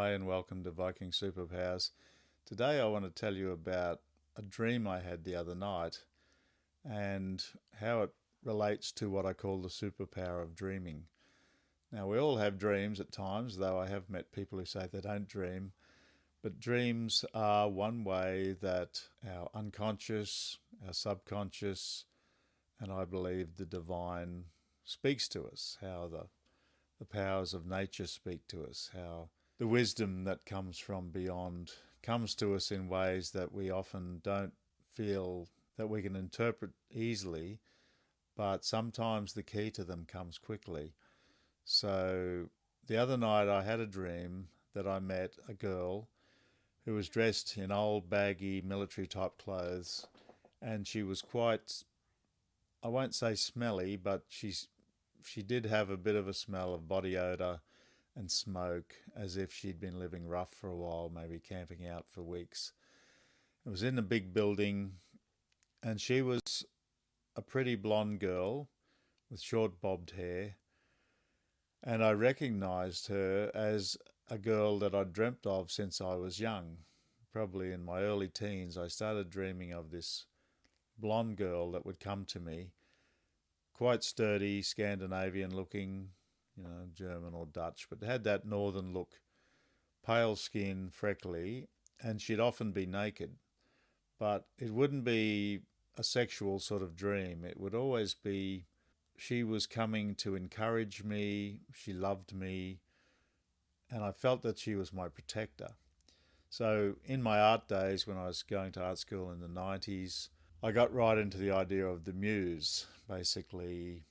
G'day and welcome to Viking Superpowers. Today I want to tell you about a dream I had the other night and how it relates to what I call the superpower of dreaming. Now, we all have dreams at times, though I have met people who say they don't dream, but dreams are one way that our unconscious, our subconscious, and I believe the divine speaks to us, how the powers of nature speak to us, how the wisdom that comes from beyond comes to us in ways that we often don't feel that we can interpret easily, but sometimes the key to them comes quickly. So the other night I had a dream that I met a girl who was dressed in old baggy military type clothes, and she was quite, I won't say smelly, but she did have a bit of a smell of body odour and smoke, as if she'd been living rough for a while, maybe camping out for weeks. It was in a big building, and she was a pretty blonde girl with short bobbed hair, and I recognised her as a girl that I'd dreamt of since I was young. Probably in my early teens, I started dreaming of this blonde girl that would come to me, quite sturdy, Scandinavian looking, German or Dutch, but had that northern look, pale skin, freckly, and she'd often be naked. But it wouldn't be a sexual sort of dream. It would always be she was coming to encourage me, she loved me, and I felt that she was my protector. So in my art days, when I was going to art school in the 90s, I got right into the idea of the muse, basically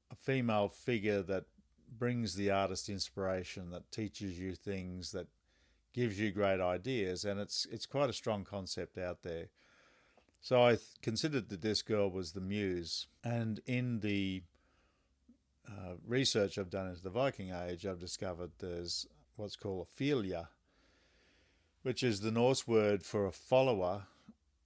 a female figure that brings the artist inspiration, that teaches you things, that gives you great ideas, and it's quite a strong concept out there. So I considered that this girl was the muse, and in the research I've done into the Viking Age, I've discovered there's what's called a fylgja, which is the Norse word for a follower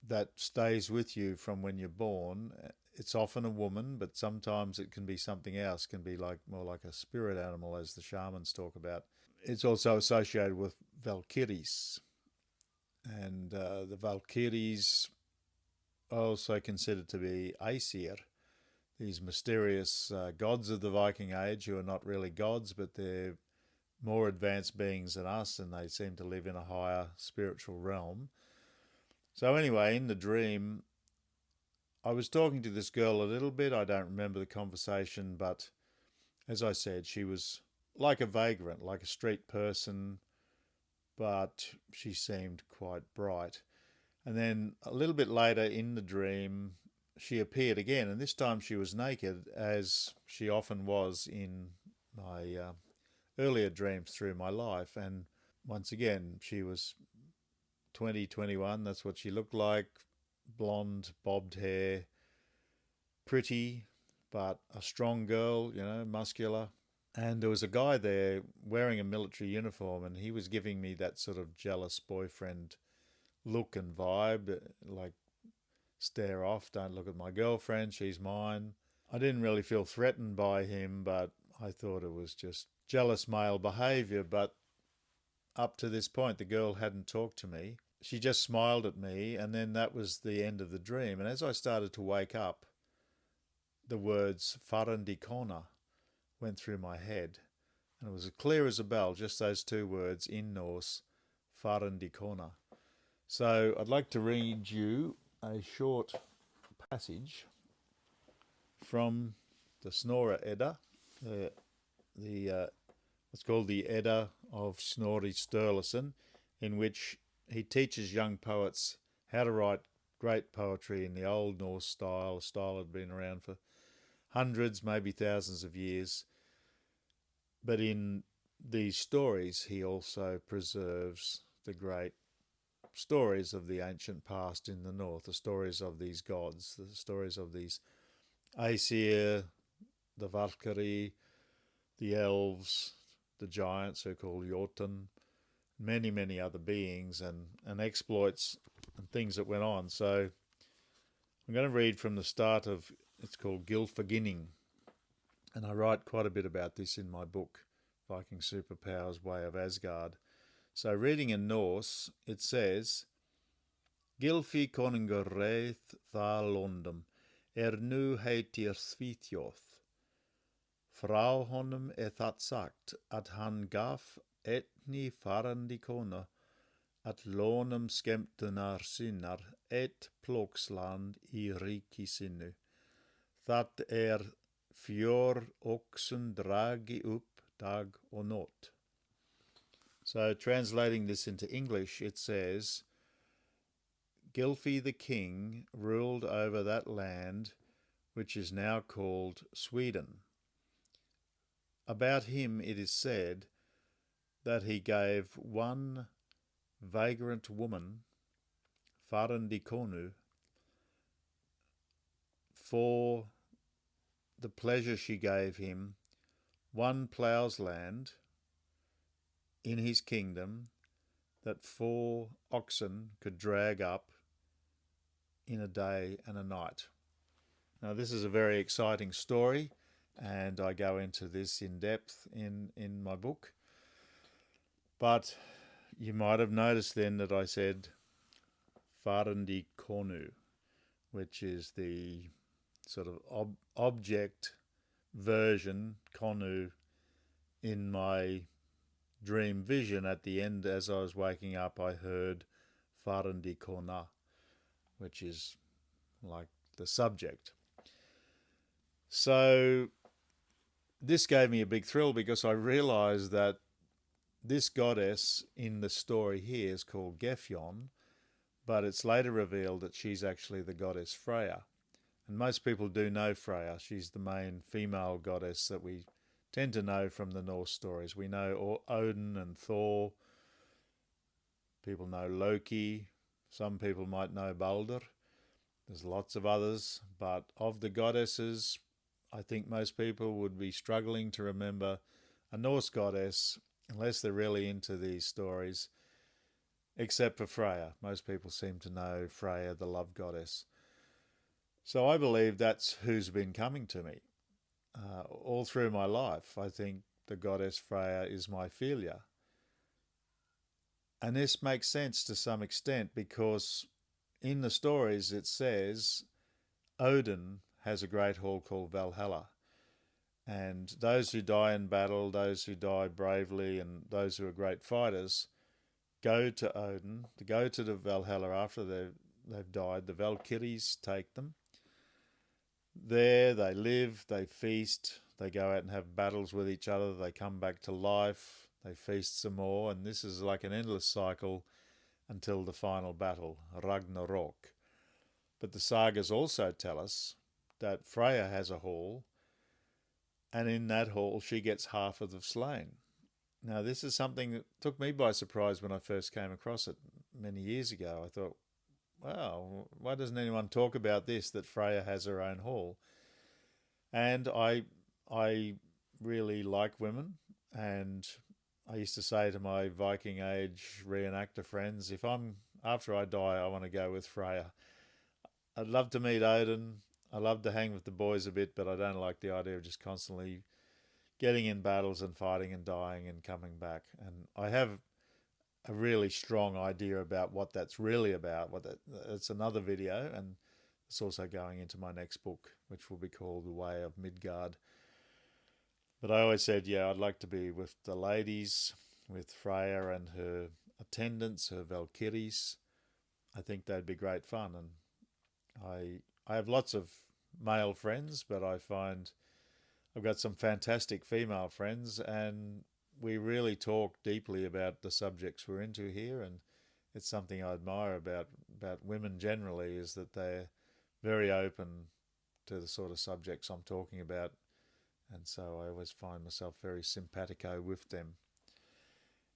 that stays with you from when you're born. It's often a woman, but sometimes it can be something else. It can be more like a spirit animal, as the shamans talk about. It's also associated with Valkyries, and the Valkyries are also considered to be Aesir, these mysterious gods of the Viking Age who are not really gods, but they're more advanced beings than us, and they seem to live in a higher spiritual realm. So anyway, in the dream, I was talking to this girl a little bit. I don't remember the conversation, but as I said, she was like a vagrant, like a street person, but she seemed quite bright. And then a little bit later in the dream, she appeared again, and this time she was naked, as she often was in my earlier dreams through my life. And once again, she was 20, 21, that's what she looked like. Blonde, bobbed hair, pretty, but a strong girl, muscular. And there was a guy there wearing a military uniform, and he was giving me that sort of jealous boyfriend look and vibe, like, stare off, don't look at my girlfriend, she's mine. I didn't really feel threatened by him, but I thought it was just jealous male behaviour. But up to this point, the girl hadn't talked to me. She just smiled at me, and then that was the end of the dream. And as I started to wake up, the words "farandikona" went through my head, and it was as clear as a bell, just those two words in Norse, "farandikona." So I'd like to read you a short passage from the Snorri Edda, what's called the Edda of Snorri Sturluson, in which he teaches young poets how to write great poetry in the old Norse style, a style that had been around for hundreds, maybe thousands of years. But in these stories, he also preserves the great stories of the ancient past in the north, the stories of these gods, the stories of these Aesir, the Valkyrie, the elves, the giants who are called Jotun, many, many other beings and exploits and things that went on. So I'm going to read from the start it's called Gylfaginning, and I write quite a bit about this in my book, Viking superpower's way of Asgard. So reading in Norse, it says, Gylfi konungur reith þalondum, nu heitir Svithjoth. Frá honum það sagt att han gaf etni farandi kona att lånum skemmtunar sinnar plågsland i riki sinu. Það oxen dragi upp dag och natt. So translating this into English, it says, Gylfi the king ruled over that land which is now called Sweden. About him it is said that he gave one vagrant woman, farandi konu, for the pleasure she gave him, one plough's land in his kingdom that 4 oxen could drag up in a day and a night. Now this is a very exciting story, and I go into this in depth in my book. But you might have noticed then that I said farandi konu, which is the sort of object version, konu, in my dream vision. At the end, as I was waking up, I heard farandi kona, which is like the subject. So this gave me a big thrill because I realized that this goddess in the story here is called Gefjon, but it's later revealed that she's actually the goddess Freya. And most people do know Freya. She's the main female goddess that we tend to know from the Norse stories. We know Odin and Thor. People know Loki. Some people might know Balder. There's lots of others, but of the goddesses, I think most people would be struggling to remember a Norse goddess unless they're really into these stories, except for Freya. Most people seem to know Freya, the love goddess. So I believe that's who's been coming to me all through my life. I think the goddess Freya is my fylgja. And this makes sense to some extent because in the stories it says Odin has a great hall called Valhalla. And those who die in battle, those who die bravely, and those who are great fighters go to Odin, to go to the Valhalla after they've died. The Valkyries take them. There they live, they feast, they go out and have battles with each other, they come back to life, they feast some more, and this is like an endless cycle until the final battle, Ragnarok. But the sagas also tell us that Freya has a hall, and in that hall she gets half of the slain. Now this is something that took me by surprise when I first came across it many years ago. I thought, wow, why doesn't anyone talk about this, that Freya has her own hall? And I really like women, and I used to say to my Viking Age reenactor friends, after I die, I want to go with Freya. I'd love to meet Odin. I love to hang with the boys a bit, but I don't like the idea of just constantly getting in battles and fighting and dying and coming back. And I have a really strong idea about what that's really about. It's another video, and it's also going into my next book, which will be called The Way of Midgard. But I always said, I'd like to be with the ladies, with Freya and her attendants, her Valkyries. I think that'd be great fun. And I have lots of male friends, but I find I've got some fantastic female friends, and we really talk deeply about the subjects we're into here. And it's something I admire about women generally, is that they're very open to the sort of subjects I'm talking about. And so I always find myself very simpatico with them.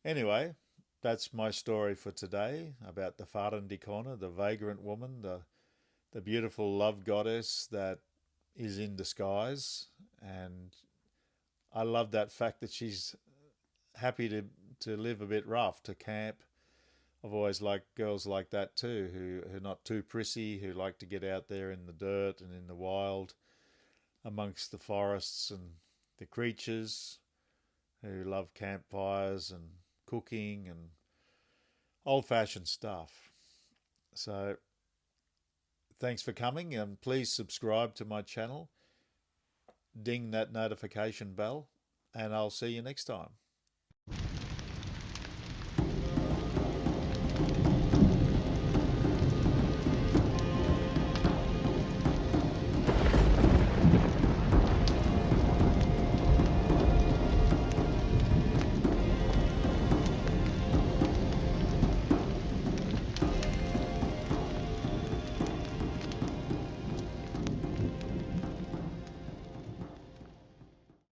Anyway, that's my story for today about the Farandikona, the vagrant woman, the beautiful love goddess that is in disguise. And I love that fact that she's happy to live a bit rough, to camp. I've always liked girls like that too, who are not too prissy, who like to get out there in the dirt and in the wild, amongst the forests and the creatures, who love campfires and cooking and old-fashioned stuff. So thanks for coming, and please subscribe to my channel. Ding that notification bell, and I'll see you next time.